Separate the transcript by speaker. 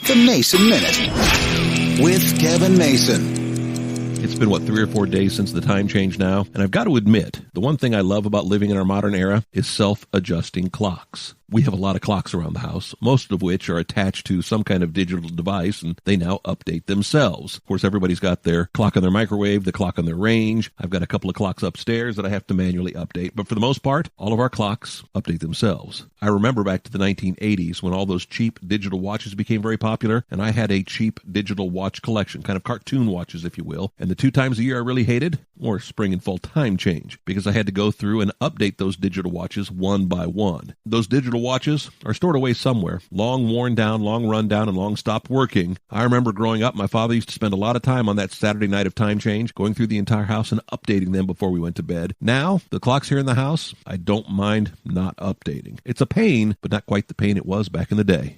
Speaker 1: The Mason Minute with Kevin Mason.
Speaker 2: It's been, 3 or 4 days since the time change now, and I've got to admit, the one thing I love about living in our modern era is self-adjusting clocks. We have a lot of clocks around the house, most of which are attached to some kind of digital device, and they now update themselves. Of course, everybody's got their clock on their microwave, the clock on their range. I've got a couple of clocks upstairs that I have to manually update, but for the most part, all of our clocks update themselves. I remember back to the 1980s when all those cheap digital watches became very popular, and I had a cheap digital watch collection, kind of cartoon watches, if you will, and the 2 times a year I really hated were spring and fall time change, because I had to go through and update those digital watches one by one. Those digital watches are stored away somewhere, long worn down, long run down, and long stopped working. I remember growing up, my father used to spend a lot of time on that Saturday night of time change, going through the entire house and updating them before we went to bed. Now, the clocks here in the house, I don't mind not updating. It's a pain, but not quite the pain it was back in the day.